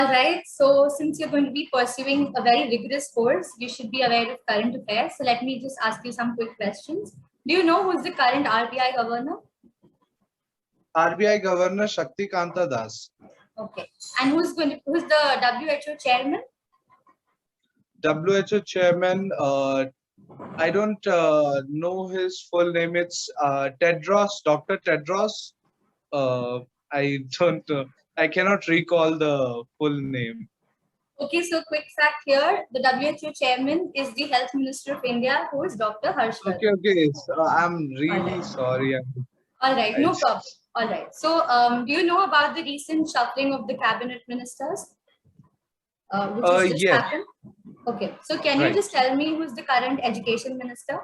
Alright, so since you're going to be pursuing a very rigorous course, you should be aware of current affairs. So let me just ask you some quick questions. Do you know who's the current RBI governor? RBI Governor Shakti Kanta Das. Okay. And who's the WHO chairman? WHO chairman, I don't know his full name. It's Tedros, Dr. Tedros. I don't, I cannot recall the full name. Okay, so quick fact here, the WHO chairman is the Health Minister of India, who is Dr. Harshvardhan. Okay. So, I'm really sorry. All right, no problem. All right. So, do you know about the recent shuffling of the cabinet ministers? Which has just happened? Okay. So, can you just tell me who's the current education minister?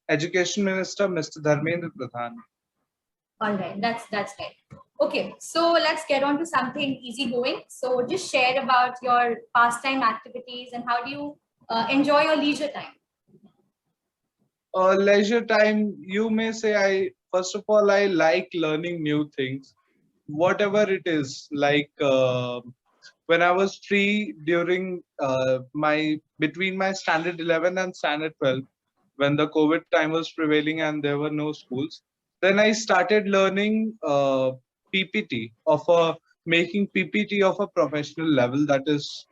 Education Minister, Mr. Dharmendra Pradhan. All right, that's right. Okay, so let's get on to something easygoing. So, just share about your pastime activities and how do you enjoy your leisure time? Leisure time, you may say, first of all, I like learning new things, whatever it is. Like when I was free during between my standard 11 and standard 12, when the COVID time was prevailing and there were no schools, then I started learning PPT making PPT of a professional level. That is,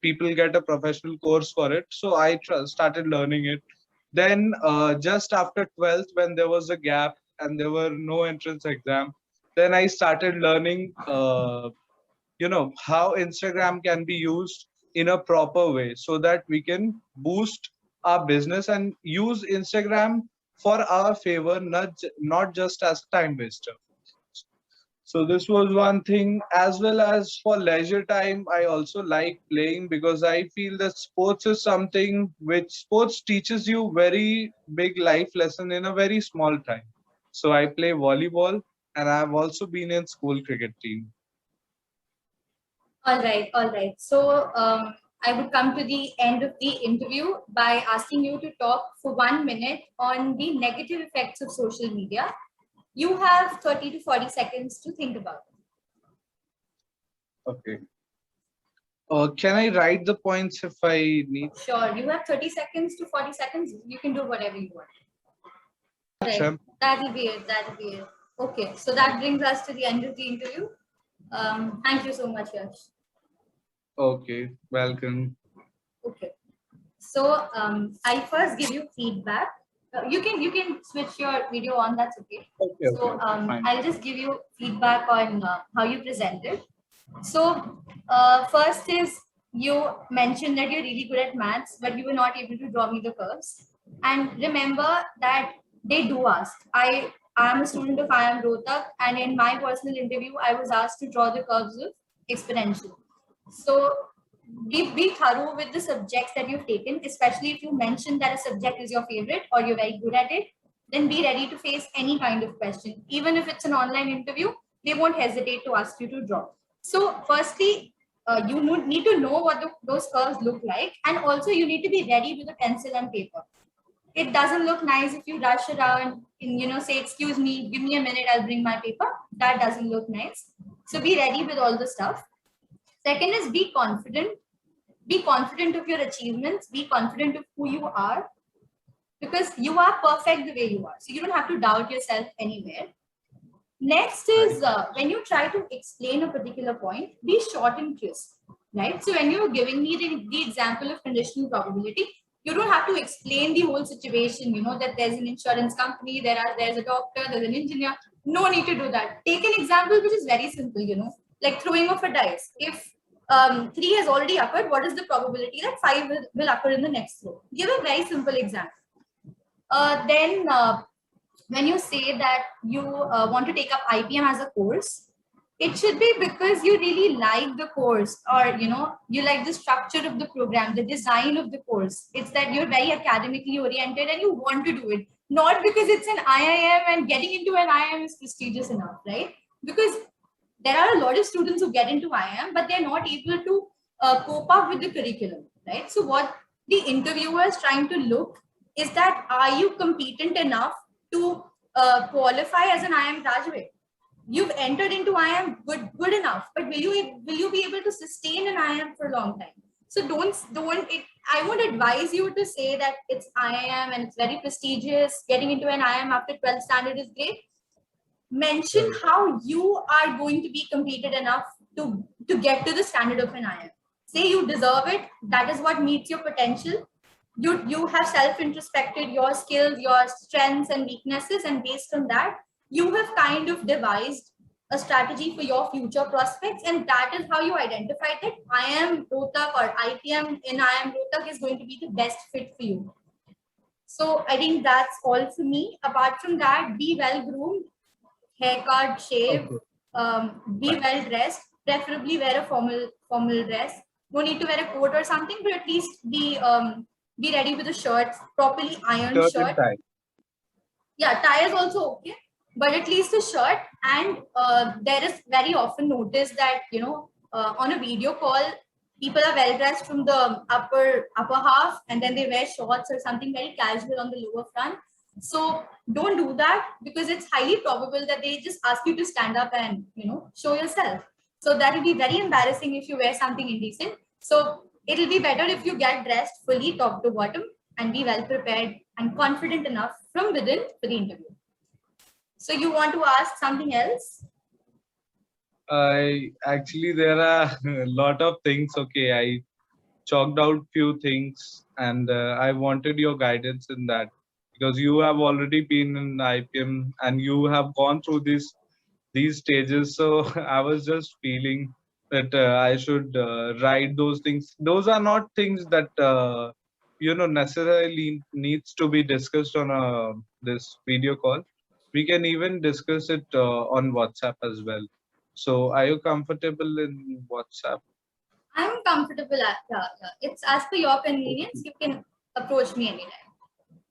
people get a professional course for it. So I started learning it. Then just after 12th, when there was a gap and there were no entrance exam, then I started learning, how Instagram can be used in a proper way so that we can boost our business and use Instagram for our favor, not just as time waster. So this was one thing. As well as for leisure time, I also like playing because I feel that sports is something which sports teaches you very big life lesson in a very small time. So I play volleyball and I've also been in school cricket team. All right, all right. So I would come to the end of the interview by asking you to talk for 1 minute on the negative effects of social media. You have 30 to 40 seconds to think about it. Okay. Can I write the points if I need? Sure. You have 30 seconds to 40 seconds. You can do whatever you want. Right. That'll be it. That'll be it. Okay. So that brings us to the end of the interview. Thank you so much, Yash. Okay. Welcome. Okay. So I'll first give you feedback. You can switch your video on. That's okay. Okay. So I'll just give you feedback on how you presented. So first is you mentioned that you're really good at maths, but you were not able to draw me the curves. And remember that they do ask. I am a student of IIM Rohtak, and in my personal interview, I was asked to draw the curves of exponential. So be thorough with the subjects that you've taken, especially if you mention that a subject is your favorite or you're very good at it, then be ready to face any kind of question. Even if it's an online interview, they won't hesitate to ask you to draw. So firstly, you need to know what those curves look like, and also you need to be ready with a pencil and paper. It doesn't look nice if you rush around and say, excuse me, give me a minute, I'll bring my paper. That doesn't look nice. So be ready with all the stuff. Second is be confident. Be confident of your achievements. Be confident of who you are, because you are perfect the way you are. So you don't have to doubt yourself anywhere. Next is when you try to explain a particular point, be short and crisp, right? So when you're giving me the example of conditional probability, you don't have to explain the whole situation, that there's an insurance company, there's a doctor, there's an engineer. No need to do that. Take an example which is very simple, like throwing of a dice. If 3 has already occurred, what is the probability that 5 will occur in the next throw? Give a very simple example. Then when you say that you want to take up IPM as a course, it should be because you really like the course, or you like the structure of the program, the design of the course. It's that you're very academically oriented and you want to do it, not because it's an IIM and getting into an IIM is prestigious enough, right? Because there are a lot of students who get into IIM, but they're not able to cope up with the curriculum, right? So what the interviewer is trying to look is that, are you competent enough to qualify as an IIM graduate? you've entered into IIM good enough, but will you be able to sustain an IIM for a long time? So don't it, I won't advise you to say that it's IIM and it's very prestigious. Getting into an IIM after 12th standard is great. Mention Right. how you are going to be competent enough to get to the standard of an IIM. Say you deserve it. That is what meets your potential. You have self-introspected your skills, your strengths and weaknesses, and based on that, you have kind of devised a strategy for your future prospects, and that is how you identify that IIM Rohtak or IPM in IIM Rohtak is going to be the best fit for you. So I think that's all for me. Apart from that, be well groomed, haircut, shave, Okay. be well dressed, preferably wear a formal dress. No need to wear a coat or something, but at least be ready with a shirt, properly ironed Shirt and shirt. tie. Yeah, tie is also okay, but at least a shirt. And there is very often noticed that on a video call, people are well dressed from the upper half, and then they wear shorts or something very casual on the lower front. So don't do that, because it's highly probable that they just ask you to stand up and show yourself. So that will be very embarrassing if you wear something indecent. So it'll be better if you get dressed fully top to bottom and be well prepared and confident enough from within for the interview. So you want to ask something else? I actually there are a lot of things. Okay, I chalked out few things, and I wanted your guidance in that because you have already been in IPM and you have gone through these stages. So I was just feeling that I should write those things. Those are not things that necessarily needs to be discussed on this video call. We can even discuss it on WhatsApp as well. So are you comfortable in WhatsApp? I'm comfortable at it's as per your convenience. You can approach me anytime.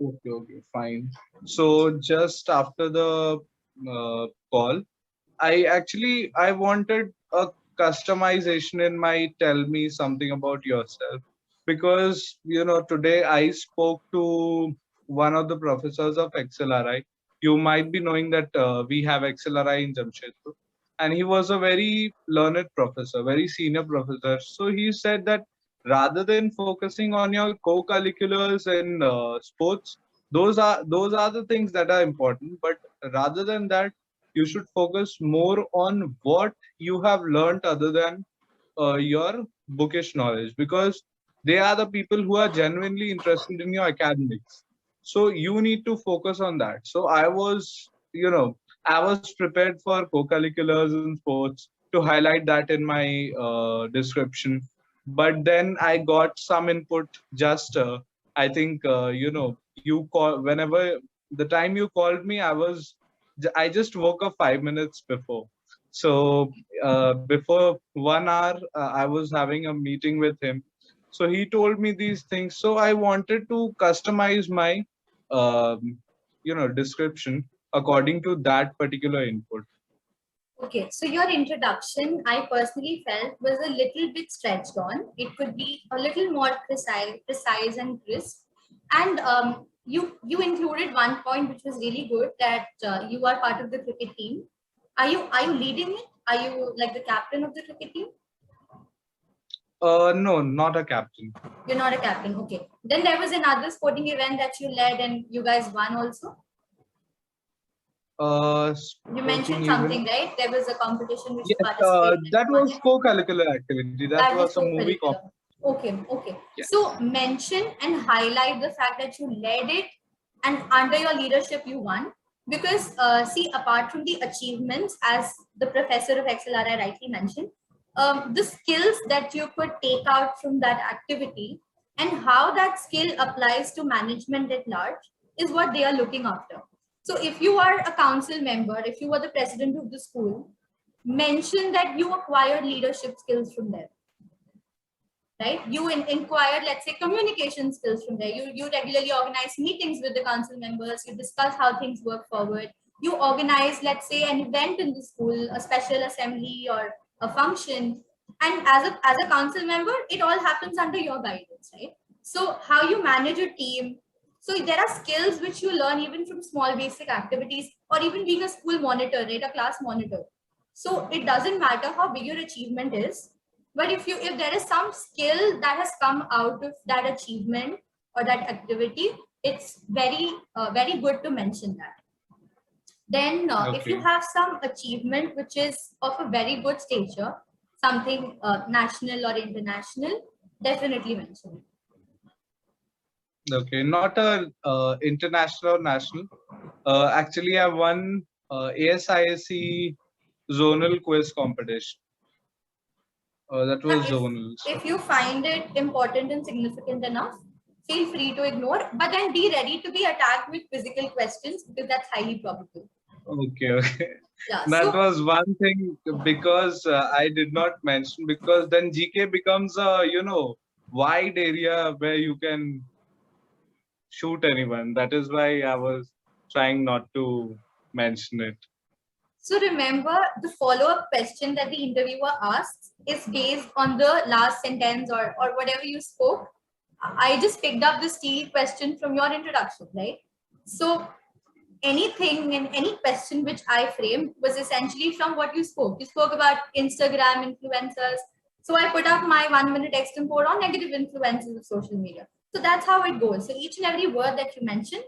Okay, okay, fine. So just after the call, I wanted a customization in my tell me something about yourself, because today I spoke to one of the professors of XLRI. You might be knowing that we have XLRI in Jamshedpur, and he was a very learned professor, very senior professor. So he said that rather than focusing on your co-curriculars and sports, those are the things that are important. But rather than that, you should focus more on what you have learned other than your bookish knowledge, because they are the people who are genuinely interested in your academics. So you need to focus on that. So I was prepared for co-curriculars and sports to highlight that in my description. But then I got some input. Just I think you call whenever the time you called me, I just woke up 5 minutes before. So before 1 hour, I was having a meeting with him. So he told me these things. So I wanted to customize my description according to that particular input. Okay, so your introduction, I personally felt, was a little bit stretched on. It could be a little more precise and crisp. And you included one point which was really good, that you are part of the cricket team. Are you leading it? Are you like the captain of the cricket team? No, not a captain. You're not a captain. Okay. Then there was another sporting event that you led and you guys won also. You Sporting mentioned event. something, right? There was a competition which you Yes, participated and that you won was it. co-curricular activity. That That was was a movie co-curricular. Okay, okay. Yeah. So mention and highlight the fact that you led it and under your leadership you won. Because see, apart from the achievements, as the professor of XLRI rightly mentioned, the skills that you could take out from that activity and how that skill applies to management at large is what they are looking after. So if you are a council member, if you were the president of the school, mention that you acquired leadership skills from there, right? You inquired, let's say, communication skills from there. You regularly organize meetings with the council members. You discuss how things work forward. You organize, let's say, an event in the school, a special assembly or a function. And as a council member, it all happens under your guidance, right? So how you manage a team, So there are skills which you learn even from small basic activities, or even being a school monitor, right? A class monitor. So it doesn't matter how big your achievement is, but if there is some skill that has come out of that achievement or that activity, it's very good to mention that. Then if you Okay. have some achievement which is of a very good stature, something national or international, definitely mention it. Okay. Not a international or national. Actually, I won ASISC zonal quiz competition. That Yeah, was zonal. So, if you find it important and significant enough, feel free to ignore, but then be ready to be attacked with physical questions because that's highly probable. okay. Okay. Yeah. That So was one thing because I did not mention, because then GK becomes a wide area where you can shoot anyone. That is why I was trying not to mention it. So remember, the follow-up question that the interviewer asks is based on the last sentence or whatever you spoke. I just picked up this T question from your introduction, right? So anything and any question which I framed was essentially from what you spoke. You spoke about Instagram influencers. So I put up my 1 minute extempore on negative influences of social media. So that's how it goes. So each and every word that you mention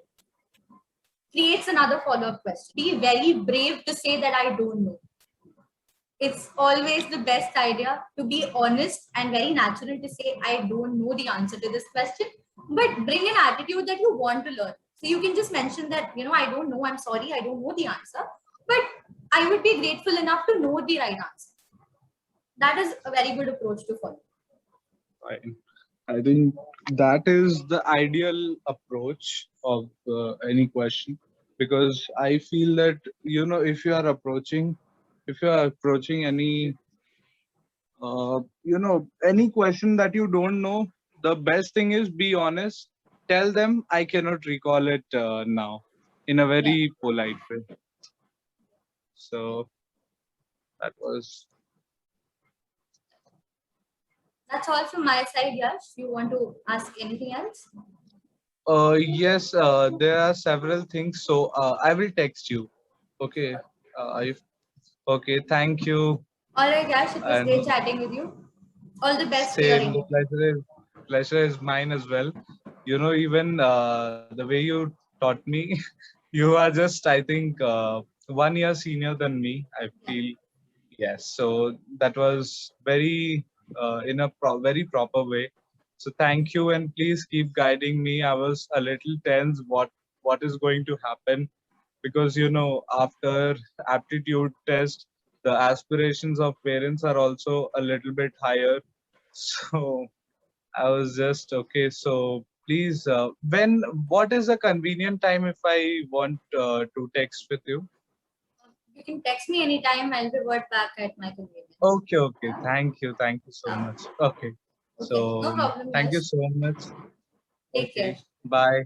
creates another follow-up question. Be very brave to say that I don't know. It's always the best idea to be honest and very natural to say, I don't know the answer to this question, but bring an attitude that you want to learn. So you can just mention that, I don't know, I'm sorry, I don't know the answer, but I would be grateful enough to know the right answer. That is a very good approach to follow. Fine. I think that is the ideal approach of any question, because I feel that if you are approaching any question that you don't know, the best thing is be honest. Tell them I cannot recall it now, in a Yeah. very polite way. So that was. That's all from my side, Yash. You want to ask anything else? Yes, there are several things. So I will text you. Okay. If okay, thank you. All right, Yash, it was great And chatting with you. All the best for your same, the interview. pleasure is mine as well. Even the way you taught me, you are just, I think, 1 year senior than me, I feel. Yes. So that was very in a very proper way. So thank you, and please keep guiding me. I was a little tense. What is going to happen? Because after aptitude test, the aspirations of parents are also a little bit higher. So I was just okay. So please, what is a convenient time if I want to text with you? You can text me anytime. I'll revert back at my convenience. Okay, okay. Thank you so Uh, much. Okay. okay, no So problem, thank you Yash. so much. Take care. Okay. Bye.